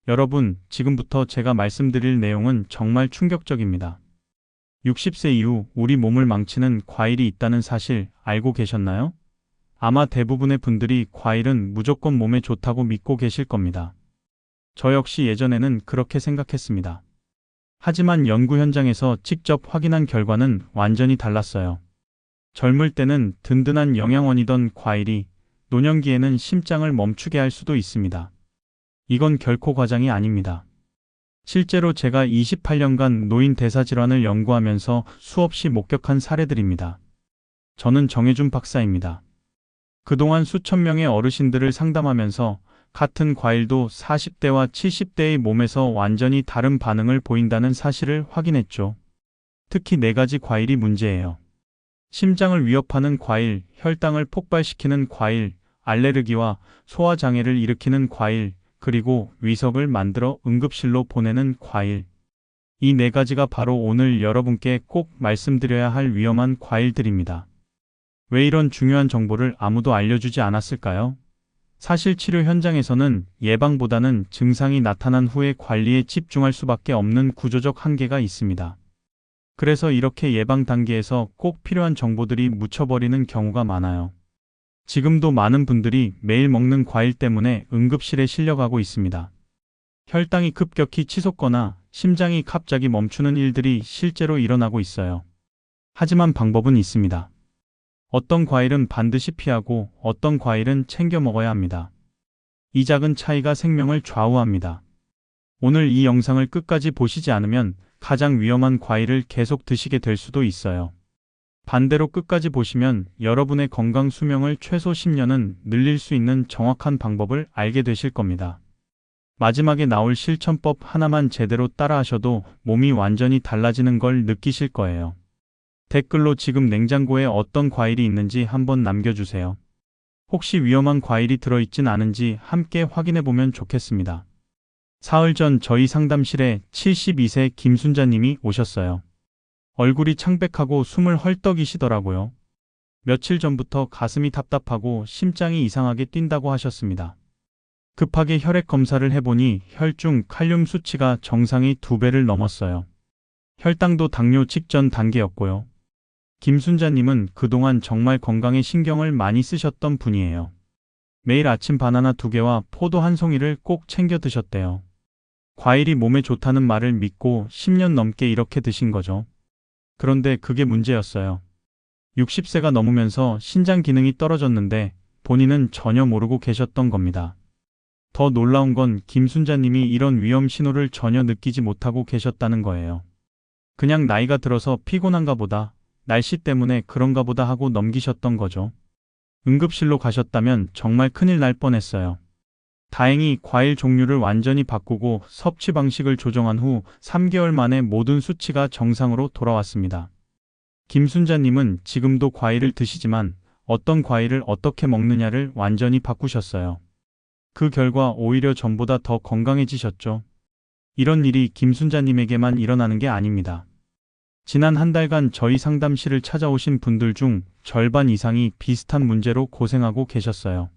여러분, 지금부터 제가 말씀드릴 내용은 정말 충격적입니다. 60세 이후 우리 몸을 망치는 과일이 있다는 사실 알고 계셨나요? 아마 대부분의 분들이 과일은 무조건 몸에 좋다고 믿고 계실 겁니다. 저 역시 예전에는 그렇게 생각했습니다. 하지만 연구 현장에서 직접 확인한 결과는 완전히 달랐어요. 젊을 때는 든든한 영양원이던 과일이 노년기에는 심장을 멈추게 할 수도 있습니다. 이건 결코 과장이 아닙니다. 실제로 제가 28년간 노인 대사질환을 연구하면서 수없이 목격한 사례들입니다. 저는 정혜준 박사입니다. 그동안 수천 명의 어르신들을 상담하면서 같은 과일도 40대와 70대의 몸에서 완전히 다른 반응을 보인다는 사실을 확인했죠. 특히 4가지 과일이 문제예요. 심장을 위협하는 과일, 혈당을 폭발시키는 과일, 알레르기와 소화장애를 일으키는 과일, 그리고 위석을 만들어 응급실로 보내는 과일. 이 4가지가 바로 오늘 여러분께 꼭 말씀드려야 할 위험한 과일들입니다. 왜 이런 중요한 정보를 아무도 알려주지 않았을까요? 사실 치료 현장에서는 예방보다는 증상이 나타난 후의 관리에 집중할 수밖에 없는 구조적 한계가 있습니다. 그래서 이렇게 예방 단계에서 꼭 필요한 정보들이 묻혀버리는 경우가 많아요. 지금도 많은 분들이 매일 먹는 과일 때문에 응급실에 실려가고 있습니다. 혈당이 급격히 치솟거나 심장이 갑자기 멈추는 일들이 실제로 일어나고 있어요. 하지만 방법은 있습니다. 어떤 과일은 반드시 피하고 어떤 과일은 챙겨 먹어야 합니다. 이 작은 차이가 생명을 좌우합니다. 오늘 이 영상을 끝까지 보시지 않으면 가장 위험한 과일을 계속 드시게 될 수도 있어요. 반대로 끝까지 보시면 여러분의 건강 수명을 최소 10년은 늘릴 수 있는 정확한 방법을 알게 되실 겁니다. 마지막에 나올 실천법 하나만 제대로 따라하셔도 몸이 완전히 달라지는 걸 느끼실 거예요. 댓글로 지금 냉장고에 어떤 과일이 있는지 한번 남겨주세요. 혹시 위험한 과일이 들어있진 않은지 함께 확인해보면 좋겠습니다. 사흘 전 저희 상담실에 72세 김순자님이 오셨어요. 얼굴이 창백하고 숨을 헐떡이시더라고요. 며칠 전부터 가슴이 답답하고 심장이 이상하게 뛴다고 하셨습니다. 급하게 혈액 검사를 해보니 혈중 칼륨 수치가 정상의 2배를 넘었어요. 혈당도 당뇨 직전 단계였고요. 김순자님은 그동안 정말 건강에 신경을 많이 쓰셨던 분이에요. 매일 아침 바나나 2개와 포도 1송이를 꼭 챙겨 드셨대요. 과일이 몸에 좋다는 말을 믿고 10년 넘게 이렇게 드신 거죠. 그런데 그게 문제였어요. 60세가 넘으면서 신장 기능이 떨어졌는데 본인은 전혀 모르고 계셨던 겁니다. 더 놀라운 건 김순자님이 이런 위험 신호를 전혀 느끼지 못하고 계셨다는 거예요. 그냥 나이가 들어서 피곤한가 보다, 날씨 때문에 그런가 보다 하고 넘기셨던 거죠. 응급실로 가셨다면 정말 큰일 날 뻔했어요. 다행히 과일 종류를 완전히 바꾸고 섭취 방식을 조정한 후 3개월 만에 모든 수치가 정상으로 돌아왔습니다. 김순자님은 지금도 과일을 드시지만 어떤 과일을 어떻게 먹느냐를 완전히 바꾸셨어요. 그 결과 오히려 전보다 더 건강해지셨죠. 이런 일이 김순자님에게만 일어나는 게 아닙니다. 지난 한 달간 저희 상담실을 찾아오신 분들 중 절반 이상이 비슷한 문제로 고생하고 계셨어요.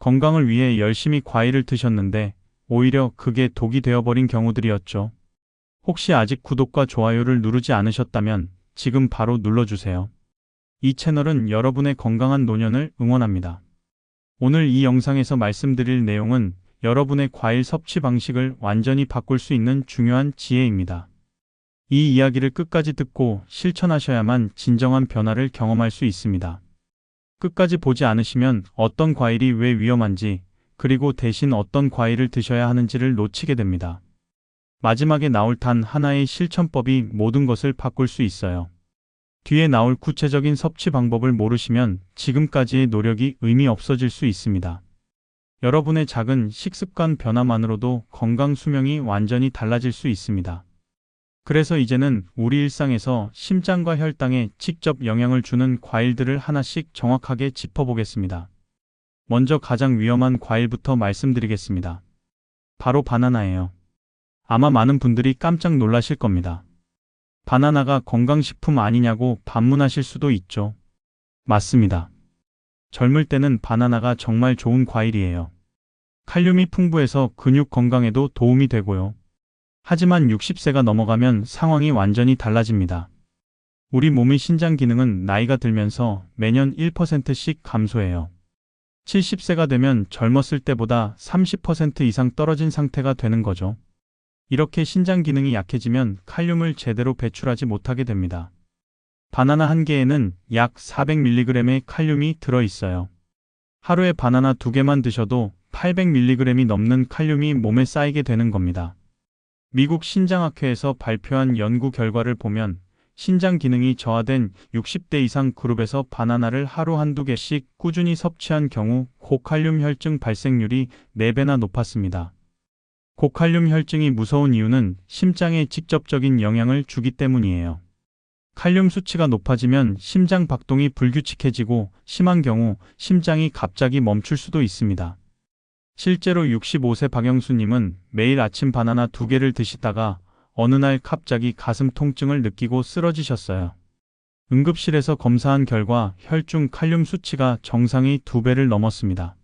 건강을 위해 열심히 과일을 드셨는데 오히려 그게 독이 되어버린 경우들이었죠. 혹시 아직 구독과 좋아요를 누르지 않으셨다면 지금 바로 눌러주세요. 이 채널은 여러분의 건강한 노년을 응원합니다. 오늘 이 영상에서 말씀드릴 내용은 여러분의 과일 섭취 방식을 완전히 바꿀 수 있는 중요한 지혜입니다. 이 이야기를 끝까지 듣고 실천하셔야만 진정한 변화를 경험할 수 있습니다. 끝까지 보지 않으시면 어떤 과일이 왜 위험한지, 그리고 대신 어떤 과일을 드셔야 하는지를 놓치게 됩니다. 마지막에 나올 단 하나의 실천법이 모든 것을 바꿀 수 있어요. 뒤에 나올 구체적인 섭취 방법을 모르시면 지금까지의 노력이 의미 없어질 수 있습니다. 여러분의 작은 식습관 변화만으로도 건강 수명이 완전히 달라질 수 있습니다. 그래서 이제는 우리 일상에서 심장과 혈당에 직접 영향을 주는 과일들을 하나씩 정확하게 짚어보겠습니다. 먼저 가장 위험한 과일부터 말씀드리겠습니다. 바로 바나나예요. 아마 많은 분들이 깜짝 놀라실 겁니다. 바나나가 건강식품 아니냐고 반문하실 수도 있죠. 맞습니다. 젊을 때는 바나나가 정말 좋은 과일이에요. 칼륨이 풍부해서 근육 건강에도 도움이 되고요. 하지만 60세가 넘어가면 상황이 완전히 달라집니다. 우리 몸의 신장 기능은 나이가 들면서 매년 1%씩 감소해요. 70세가 되면 젊었을 때보다 30% 이상 떨어진 상태가 되는 거죠. 이렇게 신장 기능이 약해지면 칼륨을 제대로 배출하지 못하게 됩니다. 바나나 한 개에는 약 400mg의 칼륨이 들어있어요. 하루에 바나나 2개만 드셔도 800mg이 넘는 칼륨이 몸에 쌓이게 되는 겁니다. 미국 신장학회에서 발표한 연구 결과를 보면 신장 기능이 저하된 60대 이상 그룹에서 바나나를 하루 한두 개씩 꾸준히 섭취한 경우 고칼륨 혈증 발생률이 4배나 높았습니다. 고칼륨 혈증이 무서운 이유는 심장에 직접적인 영향을 주기 때문이에요. 칼륨 수치가 높아지면 심장 박동이 불규칙해지고 심한 경우 심장이 갑자기 멈출 수도 있습니다. 실제로 65세 박영수님은 매일 아침 바나나 2개를 드시다가 어느 날 갑자기 가슴 통증을 느끼고 쓰러지셨어요. 응급실에서 검사한 결과 혈중 칼륨 수치가 정상의 2배를 넘었습니다.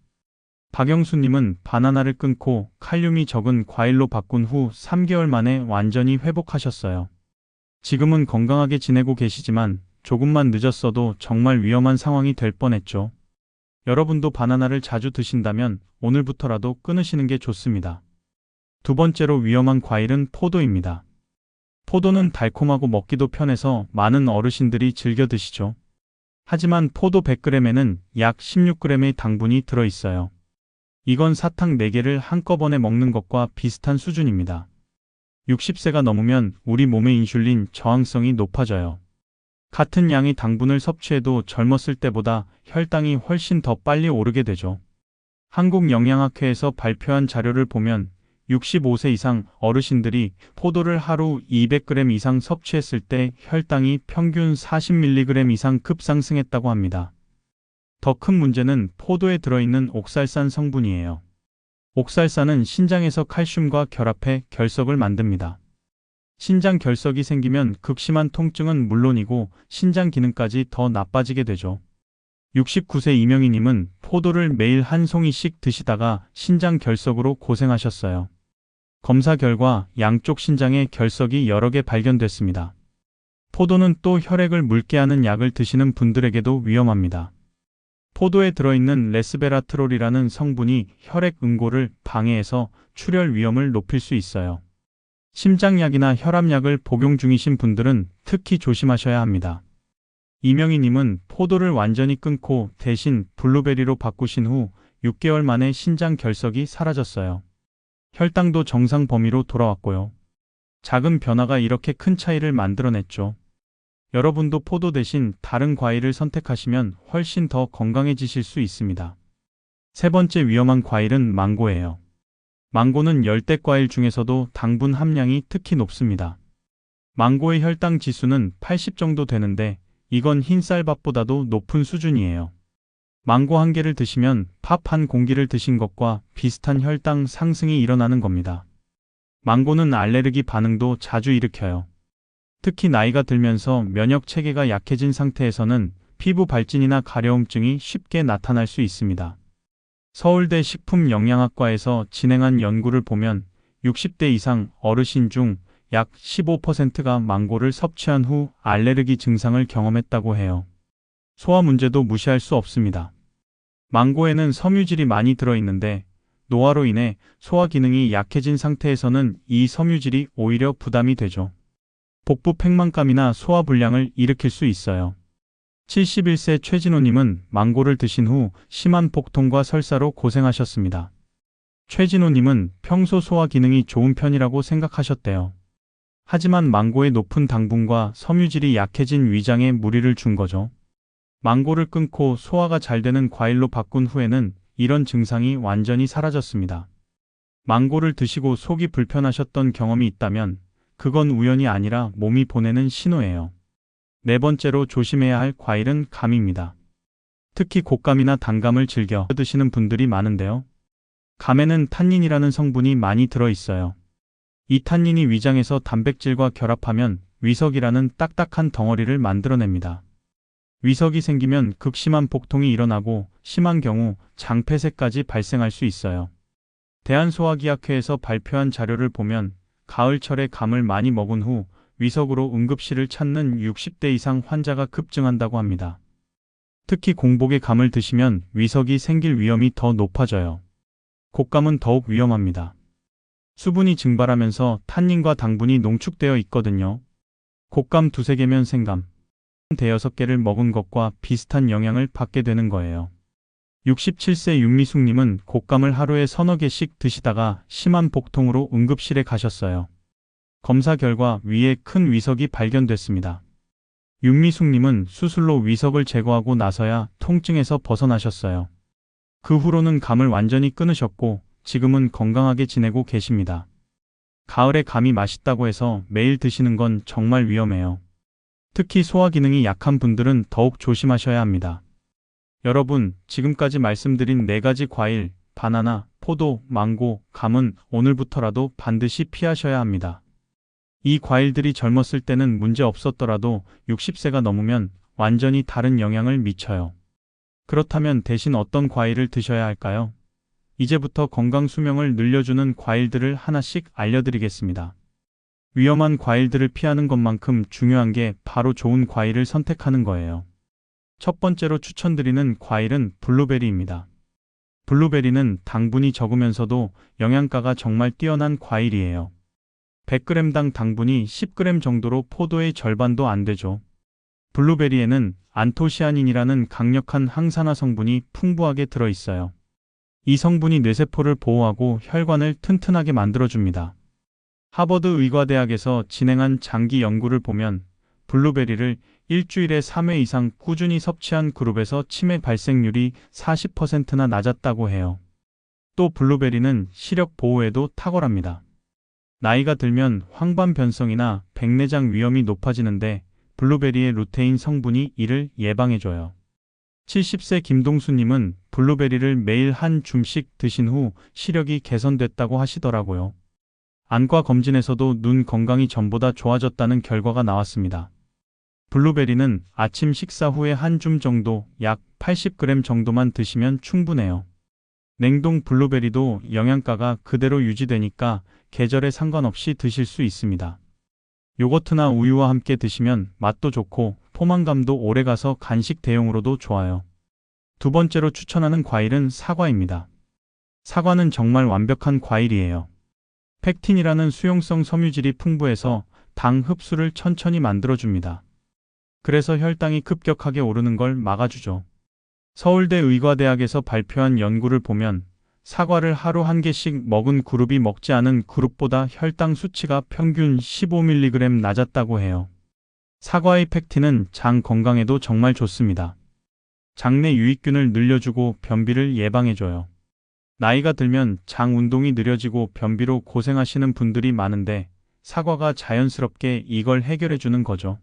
박영수님은 바나나를 끊고 칼륨이 적은 과일로 바꾼 후 3개월 만에 완전히 회복하셨어요. 지금은 건강하게 지내고 계시지만 조금만 늦었어도 정말 위험한 상황이 될 뻔했죠. 여러분도 바나나를 자주 드신다면 오늘부터라도 끊으시는 게 좋습니다. 두 번째로 위험한 과일은 포도입니다. 포도는 달콤하고 먹기도 편해서 많은 어르신들이 즐겨 드시죠. 하지만 포도 100g에는 약 16g의 당분이 들어있어요. 이건 사탕 4개를 한꺼번에 먹는 것과 비슷한 수준입니다. 60세가 넘으면 우리 몸의 인슐린 저항성이 높아져요. 같은 양의 당분을 섭취해도 젊었을 때보다 혈당이 훨씬 더 빨리 오르게 되죠. 한국영양학회에서 발표한 자료를 보면 65세 이상 어르신들이 포도를 하루 200g 이상 섭취했을 때 혈당이 평균 40mg 이상 급상승했다고 합니다. 더 큰 문제는 포도에 들어있는 옥살산 성분이에요. 옥살산은 신장에서 칼슘과 결합해 결석을 만듭니다. 신장 결석이 생기면 극심한 통증은 물론이고 신장 기능까지 더 나빠지게 되죠. 69세 이명희님은 포도를 매일 한 송이씩 드시다가 신장 결석으로 고생하셨어요. 검사 결과 양쪽 신장에 결석이 여러 개 발견됐습니다. 포도는 또 혈액을 묽게 하는 약을 드시는 분들에게도 위험합니다. 포도에 들어있는 레스베라트롤이라는 성분이 혈액 응고를 방해해서 출혈 위험을 높일 수 있어요. 심장약이나 혈압약을 복용 중이신 분들은 특히 조심하셔야 합니다. 이명희님은 포도를 완전히 끊고 대신 블루베리로 바꾸신 후 6개월 만에 신장 결석이 사라졌어요. 혈당도 정상 범위로 돌아왔고요. 작은 변화가 이렇게 큰 차이를 만들어냈죠. 여러분도 포도 대신 다른 과일을 선택하시면 훨씬 더 건강해지실 수 있습니다. 세 번째 위험한 과일은 망고예요. 망고는 열대과일 중에서도 당분 함량이 특히 높습니다. 망고의 혈당 지수는 80 정도 되는데 이건 흰쌀밥보다도 높은 수준이에요. 망고 한 개를 드시면 밥 한 공기를 드신 것과 비슷한 혈당 상승이 일어나는 겁니다. 망고는 알레르기 반응도 자주 일으켜요. 특히 나이가 들면서 면역 체계가 약해진 상태에서는 피부 발진이나 가려움증이 쉽게 나타날 수 있습니다. 서울대 식품영양학과에서 진행한 연구를 보면 60대 이상 어르신 중 약 15%가 망고를 섭취한 후 알레르기 증상을 경험했다고 해요. 소화 문제도 무시할 수 없습니다. 망고에는 섬유질이 많이 들어있는데 노화로 인해 소화 기능이 약해진 상태에서는 이 섬유질이 오히려 부담이 되죠. 복부 팽만감이나 소화불량을 일으킬 수 있어요. 71세 최진호님은 망고를 드신 후 심한 복통과 설사로 고생하셨습니다. 최진호님은 평소 소화 기능이 좋은 편이라고 생각하셨대요. 하지만 망고의 높은 당분과 섬유질이 약해진 위장에 무리를 준 거죠. 망고를 끊고 소화가 잘 되는 과일로 바꾼 후에는 이런 증상이 완전히 사라졌습니다. 망고를 드시고 속이 불편하셨던 경험이 있다면 그건 우연이 아니라 몸이 보내는 신호예요. 네 번째로 조심해야 할 과일은 감입니다. 특히 곶감이나 단감을 즐겨 드시는 분들이 많은데요. 감에는 탄닌이라는 성분이 많이 들어있어요. 이 탄닌이 위장에서 단백질과 결합하면 위석이라는 딱딱한 덩어리를 만들어냅니다. 위석이 생기면 극심한 복통이 일어나고 심한 경우 장폐색까지 발생할 수 있어요. 대한소화기학회에서 발표한 자료를 보면 가을철에 감을 많이 먹은 후 위석으로 응급실을 찾는 60대 이상 환자가 급증한다고 합니다. 특히 공복에 감을 드시면 위석이 생길 위험이 더 높아져요. 곶감은 더욱 위험합니다. 수분이 증발하면서 탄닌과 당분이 농축되어 있거든요. 곶감 2~3개면 생감, 5~6개를 먹은 것과 비슷한 영향을 받게 되는 거예요. 67세 윤미숙님은 곶감을 하루에 서너 개씩 드시다가 심한 복통으로 응급실에 가셨어요. 검사 결과 위에 큰 위석이 발견됐습니다. 윤미숙님은 수술로 위석을 제거하고 나서야 통증에서 벗어나셨어요. 그 후로는 감을 완전히 끊으셨고 지금은 건강하게 지내고 계십니다. 가을에 감이 맛있다고 해서 매일 드시는 건 정말 위험해요. 특히 소화 기능이 약한 분들은 더욱 조심하셔야 합니다. 여러분, 지금까지 말씀드린 4가지 과일, 바나나, 포도, 망고, 감은 오늘부터라도 반드시 피하셔야 합니다. 이 과일들이 젊었을 때는 문제 없었더라도 60세가 넘으면 완전히 다른 영향을 미쳐요. 그렇다면 대신 어떤 과일을 드셔야 할까요? 이제부터 건강 수명을 늘려주는 과일들을 하나씩 알려드리겠습니다. 위험한 과일들을 피하는 것만큼 중요한 게 바로 좋은 과일을 선택하는 거예요. 첫 번째로 추천드리는 과일은 블루베리입니다. 블루베리는 당분이 적으면서도 영양가가 정말 뛰어난 과일이에요. 100g당 당분이 10g 정도로 포도의 절반도 안 되죠. 블루베리에는 안토시아닌이라는 강력한 항산화 성분이 풍부하게 들어있어요. 이 성분이 뇌세포를 보호하고 혈관을 튼튼하게 만들어줍니다. 하버드 의과대학에서 진행한 장기 연구를 보면 블루베리를 일주일에 3회 이상 꾸준히 섭취한 그룹에서 치매 발생률이 40%나 낮았다고 해요. 또 블루베리는 시력 보호에도 탁월합니다. 나이가 들면 황반 변성이나 백내장 위험이 높아지는데 블루베리의 루테인 성분이 이를 예방해줘요. 70세 김동수님은 블루베리를 매일 한 줌씩 드신 후 시력이 개선됐다고 하시더라고요. 안과 검진에서도 눈 건강이 전보다 좋아졌다는 결과가 나왔습니다. 블루베리는 아침 식사 후에 한 줌 정도, 약 80g 정도만 드시면 충분해요. 냉동 블루베리도 영양가가 그대로 유지되니까 계절에 상관없이 드실 수 있습니다. 요거트나 우유와 함께 드시면 맛도 좋고 포만감도 오래가서 간식 대용으로도 좋아요. 두 번째로 추천하는 과일은 사과입니다. 사과는 정말 완벽한 과일이에요. 펙틴이라는 수용성 섬유질이 풍부해서 당 흡수를 천천히 만들어줍니다. 그래서 혈당이 급격하게 오르는 걸 막아주죠. 서울대 의과대학에서 발표한 연구를 보면 사과를 하루 1개씩 먹은 그룹이 먹지 않은 그룹보다 혈당 수치가 평균 15mg 낮았다고 해요. 사과의 펙틴은 장 건강에도 정말 좋습니다. 장내 유익균을 늘려주고 변비를 예방해줘요. 나이가 들면 장 운동이 느려지고 변비로 고생하시는 분들이 많은데 사과가 자연스럽게 이걸 해결해주는 거죠.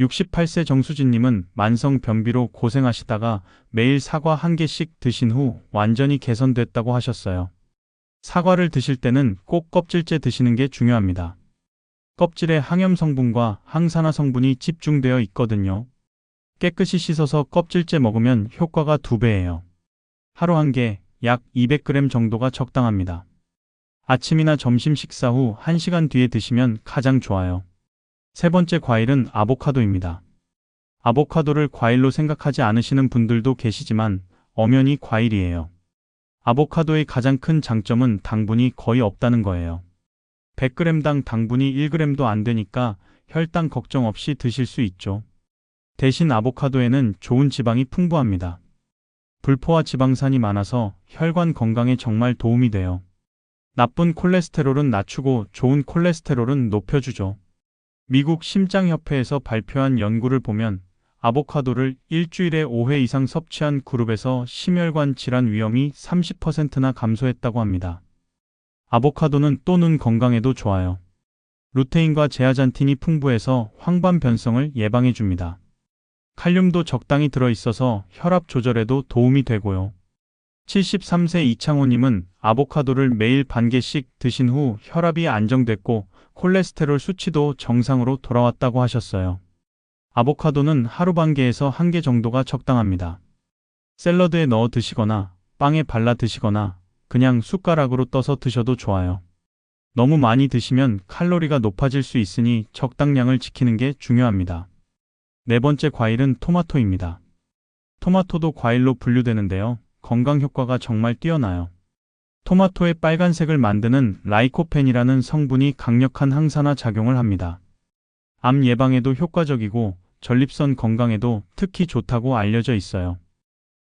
68세 정수진님은 만성 변비로 고생하시다가 매일 사과 1개씩 드신 후 완전히 개선됐다고 하셨어요. 사과를 드실 때는 꼭 껍질째 드시는 게 중요합니다. 껍질에 항염 성분과 항산화 성분이 집중되어 있거든요. 깨끗이 씻어서 껍질째 먹으면 효과가 2배예요. 하루 1개, 약 200g 정도가 적당합니다. 아침이나 점심 식사 후 1시간 뒤에 드시면 가장 좋아요. 세 번째 과일은 아보카도입니다. 아보카도를 과일로 생각하지 않으시는 분들도 계시지만 엄연히 과일이에요. 아보카도의 가장 큰 장점은 당분이 거의 없다는 거예요. 100g당 당분이 1g도 안 되니까 혈당 걱정 없이 드실 수 있죠. 대신 아보카도에는 좋은 지방이 풍부합니다. 불포화 지방산이 많아서 혈관 건강에 정말 도움이 돼요. 나쁜 콜레스테롤은 낮추고 좋은 콜레스테롤은 높여주죠. 미국 심장협회에서 발표한 연구를 보면 아보카도를 일주일에 5회 이상 섭취한 그룹에서 심혈관 질환 위험이 30%나 감소했다고 합니다. 아보카도는 또 눈 건강에도 좋아요. 루테인과 제아잔틴이 풍부해서 황반 변성을 예방해줍니다. 칼륨도 적당히 들어있어서 혈압 조절에도 도움이 되고요. 73세 이창호님은 아보카도를 매일 1개씩 드신 후 혈압이 안정됐고 콜레스테롤 수치도 정상으로 돌아왔다고 하셨어요. 아보카도는 하루 1개에서 1개 정도가 적당합니다. 샐러드에 넣어 드시거나 빵에 발라 드시거나 그냥 숟가락으로 떠서 드셔도 좋아요. 너무 많이 드시면 칼로리가 높아질 수 있으니 적당량을 지키는 게 중요합니다. 네 번째 과일은 토마토입니다. 토마토도 과일로 분류되는데요. 건강 효과가 정말 뛰어나요. 토마토의 빨간색을 만드는 라이코펜이라는 성분이 강력한 항산화 작용을 합니다. 암 예방에도 효과적이고 전립선 건강에도 특히 좋다고 알려져 있어요.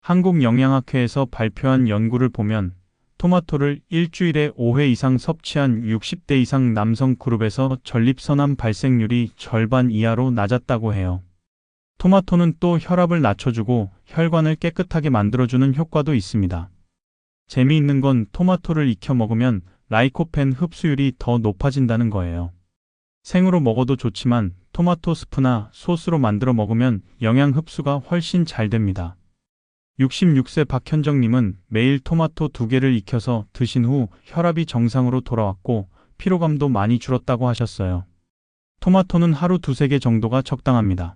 한국영양학회에서 발표한 연구를 보면 토마토를 일주일에 5회 이상 섭취한 60대 이상 남성 그룹에서 전립선암 발생률이 절반 이하로 낮았다고 해요. 토마토는 또 혈압을 낮춰주고 혈관을 깨끗하게 만들어주는 효과도 있습니다. 재미있는 건 토마토를 익혀 먹으면 라이코펜 흡수율이 더 높아진다는 거예요. 생으로 먹어도 좋지만 토마토 스프나 소스로 만들어 먹으면 영양 흡수가 훨씬 잘 됩니다. 66세 박현정님은 매일 토마토 2개를 익혀서 드신 후 혈압이 정상으로 돌아왔고 피로감도 많이 줄었다고 하셨어요. 토마토는 하루 2~3개 정도가 적당합니다.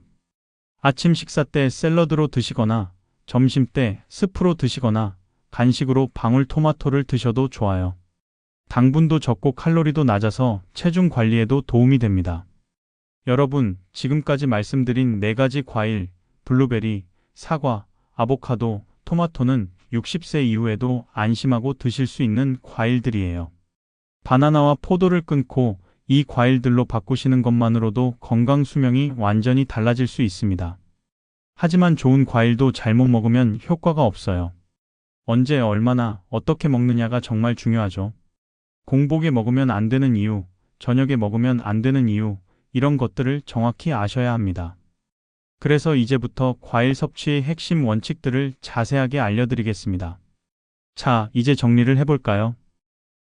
아침 식사 때 샐러드로 드시거나 점심 때 스프로 드시거나 간식으로 방울토마토를 드셔도 좋아요. 당분도 적고 칼로리도 낮아서 체중 관리에도 도움이 됩니다. 여러분, 지금까지 말씀드린 4가지 과일, 블루베리, 사과, 아보카도, 토마토는 60세 이후에도 안심하고 드실 수 있는 과일들이에요. 바나나와 포도를 끊고 이 과일들로 바꾸시는 것만으로도 건강 수명이 완전히 달라질 수 있습니다. 하지만 좋은 과일도 잘못 먹으면 효과가 없어요. 언제 얼마나 어떻게 먹느냐가 정말 중요하죠. 공복에 먹으면 안 되는 이유, 저녁에 먹으면 안 되는 이유, 이런 것들을 정확히 아셔야 합니다. 그래서 이제부터 과일 섭취의 핵심 원칙들을 자세하게 알려드리겠습니다. 자, 이제 정리를 해볼까요?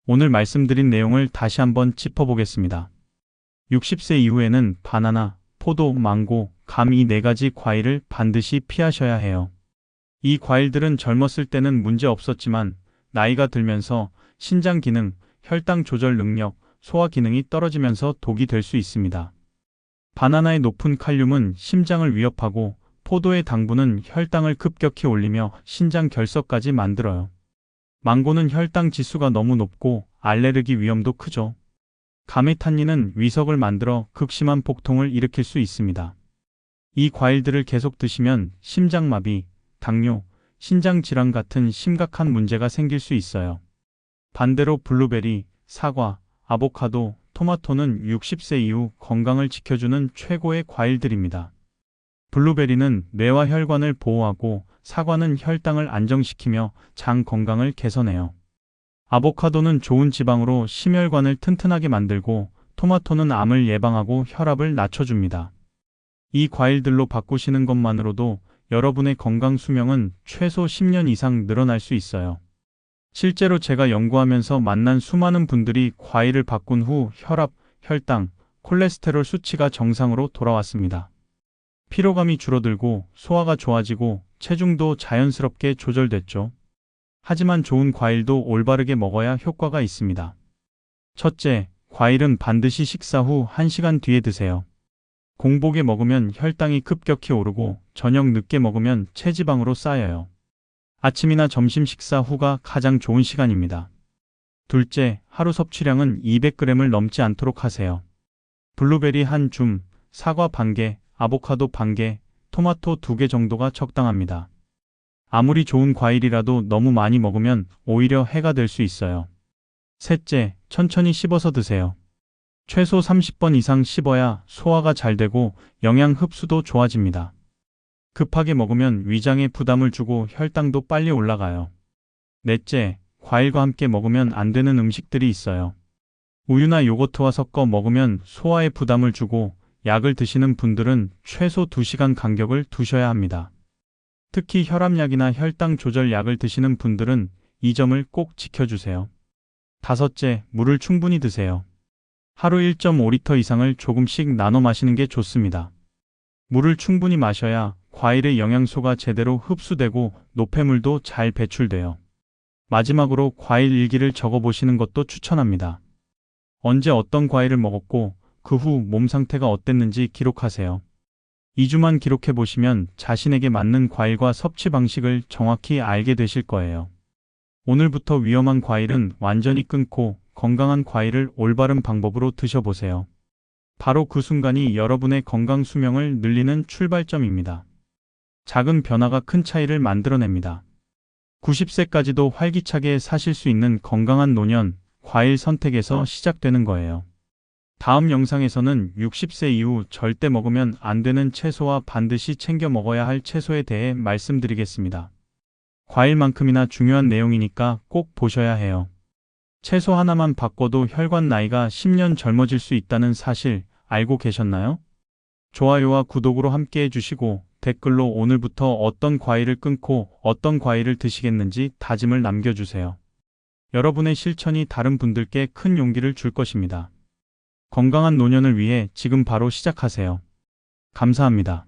오늘 말씀드린 내용을 다시 한번 짚어보겠습니다. 60세 이후에는 바나나, 포도, 망고, 감 이 4가지 과일을 반드시 피하셔야 해요. 이 과일들은 젊었을 때는 문제 없었지만 나이가 들면서 신장 기능, 혈당 조절 능력, 소화 기능이 떨어지면서 독이 될 수 있습니다. 바나나의 높은 칼륨은 심장을 위협하고 포도의 당분은 혈당을 급격히 올리며 신장 결석까지 만들어요. 망고는 혈당 지수가 너무 높고 알레르기 위험도 크죠. 감의 탄닌은 위석을 만들어 극심한 복통을 일으킬 수 있습니다. 이 과일들을 계속 드시면 심장마비, 당뇨, 신장질환 같은 심각한 문제가 생길 수 있어요. 반대로 블루베리, 사과, 아보카도, 토마토는 60세 이후 건강을 지켜주는 최고의 과일들입니다. 블루베리는 뇌와 혈관을 보호하고 사과는 혈당을 안정시키며 장 건강을 개선해요. 아보카도는 좋은 지방으로 심혈관을 튼튼하게 만들고 토마토는 암을 예방하고 혈압을 낮춰줍니다. 이 과일들로 바꾸시는 것만으로도 여러분의 건강 수명은 최소 10년 이상 늘어날 수 있어요. 실제로 제가 연구하면서 만난 수많은 분들이 과일을 바꾼 후 혈압, 혈당, 콜레스테롤 수치가 정상으로 돌아왔습니다. 피로감이 줄어들고 소화가 좋아지고 체중도 자연스럽게 조절됐죠. 하지만 좋은 과일도 올바르게 먹어야 효과가 있습니다. 첫째, 과일은 반드시 식사 후 1시간 뒤에 드세요. 공복에 먹으면 혈당이 급격히 오르고 저녁 늦게 먹으면 체지방으로 쌓여요. 아침이나 점심 식사 후가 가장 좋은 시간입니다. 둘째, 하루 섭취량은 200g을 넘지 않도록 하세요. 블루베리 한 줌, 사과 반 개, 아보카도 반 개, 토마토 2개 정도가 적당합니다. 아무리 좋은 과일이라도 너무 많이 먹으면 오히려 해가 될 수 있어요. 셋째, 천천히 씹어서 드세요. 최소 30번 이상 씹어야 소화가 잘 되고 영양 흡수도 좋아집니다. 급하게 먹으면 위장에 부담을 주고 혈당도 빨리 올라가요. 넷째, 과일과 함께 먹으면 안 되는 음식들이 있어요. 우유나 요거트와 섞어 먹으면 소화에 부담을 주고 약을 드시는 분들은 최소 2시간 간격을 두셔야 합니다. 특히 혈압약이나 혈당 조절 약을 드시는 분들은 이 점을 꼭 지켜주세요. 다섯째, 물을 충분히 드세요. 하루 1.5리터 이상을 조금씩 나눠 마시는 게 좋습니다. 물을 충분히 마셔야 과일의 영양소가 제대로 흡수되고 노폐물도 잘 배출돼요. 마지막으로 과일 일기를 적어보시는 것도 추천합니다. 언제 어떤 과일을 먹었고 그 후 몸 상태가 어땠는지 기록하세요. 2주만 기록해 보시면 자신에게 맞는 과일과 섭취 방식을 정확히 알게 되실 거예요. 오늘부터 위험한 과일은 완전히 끊고 건강한 과일을 올바른 방법으로 드셔보세요. 바로 그 순간이 여러분의 건강 수명을 늘리는 출발점입니다. 작은 변화가 큰 차이를 만들어냅니다. 90세까지도 활기차게 사실 수 있는 건강한 노년, 과일 선택에서 시작되는 거예요. 다음 영상에서는 60세 이후 절대 먹으면 안 되는 채소와 반드시 챙겨 먹어야 할 채소에 대해 말씀드리겠습니다. 과일만큼이나 중요한 내용이니까 꼭 보셔야 해요. 채소 하나만 바꿔도 혈관 나이가 10년 젊어질 수 있다는 사실 알고 계셨나요? 좋아요와 구독으로 함께 해주시고 댓글로 오늘부터 어떤 과일을 끊고 어떤 과일을 드시겠는지 다짐을 남겨주세요. 여러분의 실천이 다른 분들께 큰 용기를 줄 것입니다. 건강한 노년을 위해 지금 바로 시작하세요. 감사합니다.